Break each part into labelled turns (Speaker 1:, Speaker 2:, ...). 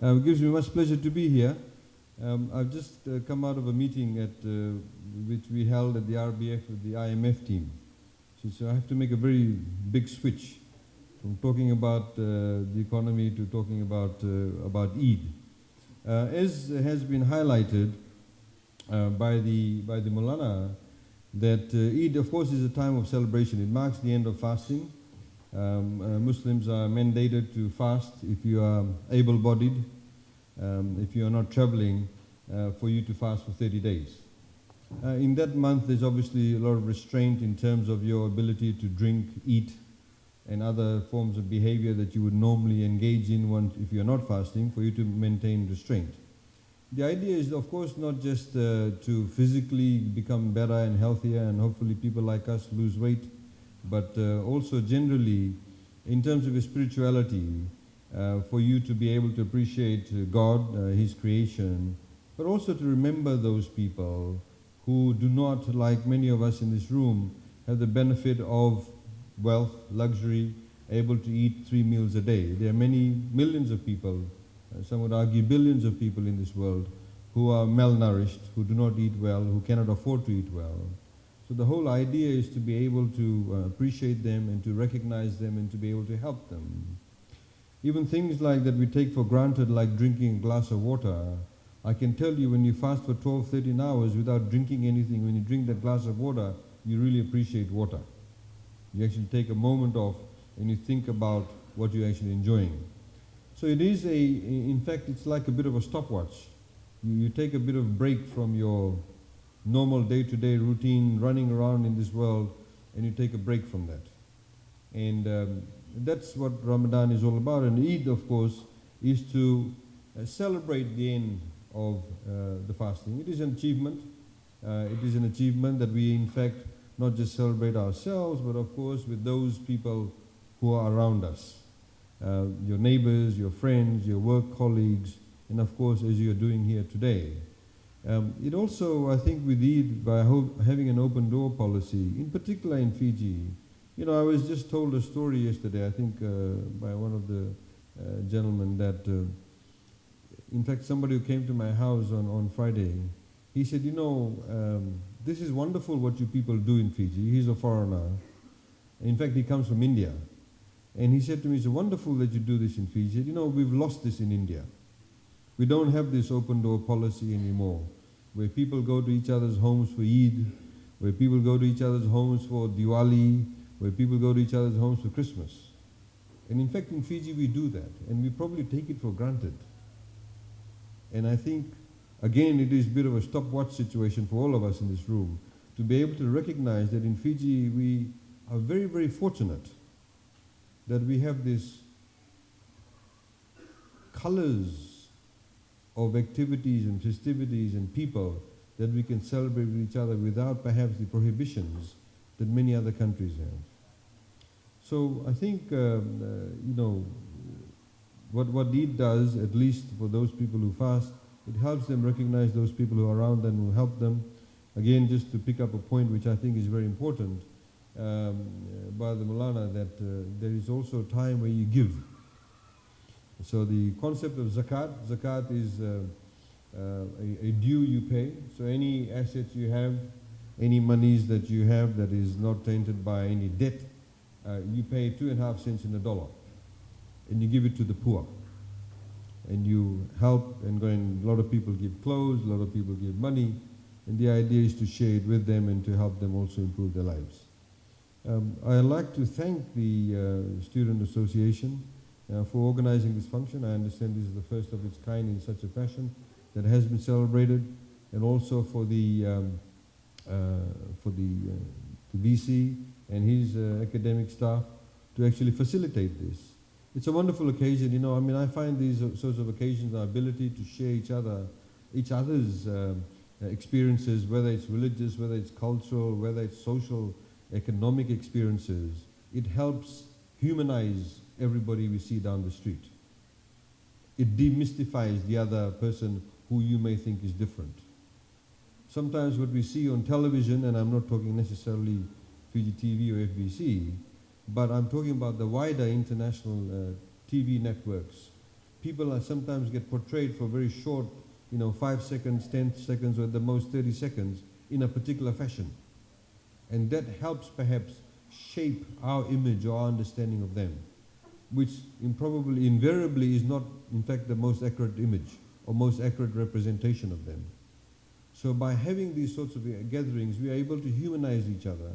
Speaker 1: It gives me much pleasure to be here. I've just come out of a meeting which we held at the RBF with the IMF team. So I have to make a very big switch from talking about the economy to talking about Eid. As has been highlighted by the Maulana, that Eid, of course, is a time of celebration. It marks the end of fasting. Muslims are mandated to fast if you are able-bodied, if you are not traveling, for you to fast for 30 days. In that month, there's obviously a lot of restraint in terms of your ability to drink, eat, and other forms of behavior that you would normally engage in if you're not fasting, for you to maintain restraint. The idea is, of course, not just to physically become better and healthier, and hopefully people like us lose weight, but also generally, in terms of your spirituality, for you to be able to appreciate God, His creation, but also to remember those people who do not, like many of us in this room, have the benefit of wealth, luxury, able to eat 3 meals a day. There are many millions of people, some would argue billions of people in this world, who are malnourished, who do not eat well, who cannot afford to eat well. So the whole idea is to be able to appreciate them and to recognize them and to be able to help them. Even things like that we take for granted, like drinking a glass of water, I can tell you, when you fast for 12, 13 hours without drinking anything, when you drink that glass of water, you really appreciate water. You actually take a moment off and you think about what you're actually enjoying. So it is in fact, it's like a bit of a stopwatch. You take a bit of break from your normal day-to-day routine, running around in this world, and you take a break from that. And that's what Ramadan is all about. And Eid, of course, is to celebrate the end of the fasting. It is an achievement. It is an achievement that we, in fact, not just celebrate ourselves, but of course with those people who are around us. Your neighbors, your friends, your work colleagues, and of course as you're doing here today. It also, I think, with Eid, by having an open door policy, in particular in Fiji. You know, I was just told a story yesterday, I think by one of the gentlemen, that in fact somebody who came to my house on Friday, he said, you know, this is wonderful what you people do in Fiji. He's a foreigner. In fact, he comes from India. And he said to me, it's wonderful that you do this in Fiji. He said, you know, we've lost this in India. We don't have this open door policy anymore, where people go to each other's homes for Eid, where people go to each other's homes for Diwali, where people go to each other's homes for Christmas. And in fact, in Fiji, we do that, and we probably take it for granted. And I think, again, it is a bit of a stopwatch situation for all of us in this room, to be able to recognize that in Fiji, we are very, very fortunate that we have these colors of activities and festivities and people that we can celebrate with each other without perhaps the prohibitions that many other countries have. So I think, you know, what Eid does, at least for those people who fast, it helps them recognize those people who are around them, who help them. Again, just to pick up a point which I think is very important, by the Maulana, that there is also a time where you give. So the concept of zakat is a due you pay. So any assets you have, any monies that you have that is not tainted by any debt, you pay 2.5 cents in a dollar, and you give it to the poor. And you help, and a lot of people give clothes, a lot of people give money, and the idea is to share it with them and to help them also improve their lives. I'd like to thank the Student Association for organizing this function. I understand this is the first of its kind in such a fashion that has been celebrated, and also for the VC and his academic staff to actually facilitate this. It's a wonderful occasion, you know. I mean, I find these sorts of occasions, our ability to share each other's experiences, whether it's religious, whether it's cultural, whether it's social, economic experiences, it helps humanize everybody we see down the street. It demystifies the other person who you may think is different. Sometimes what we see on television, and I'm not talking necessarily Fiji TV or FBC, but I'm talking about the wider international TV networks, people are sometimes get portrayed for very short, 5 seconds, 10 seconds, or at the most 30 seconds in a particular fashion. And that helps perhaps shape our image or our understanding of them, which probably invariably is not, in fact, the most accurate image or most accurate representation of them. So by having these sorts of gatherings, we are able to humanize each other.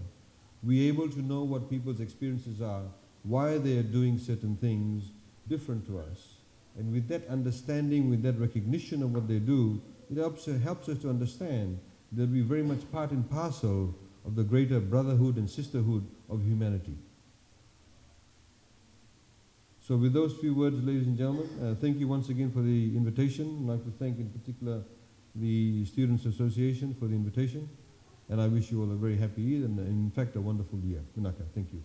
Speaker 1: We are able to know what people's experiences are, why they are doing certain things different to us. And with that understanding, with that recognition of what they do, it helps us to understand that we're very much part and parcel of the greater brotherhood and sisterhood of humanity. So with those few words, ladies and gentlemen, thank you once again for the invitation. I'd like to thank in particular the Students' Association for the invitation. And I wish you all a very happy Eid and in fact a wonderful year. Minaka, thank you.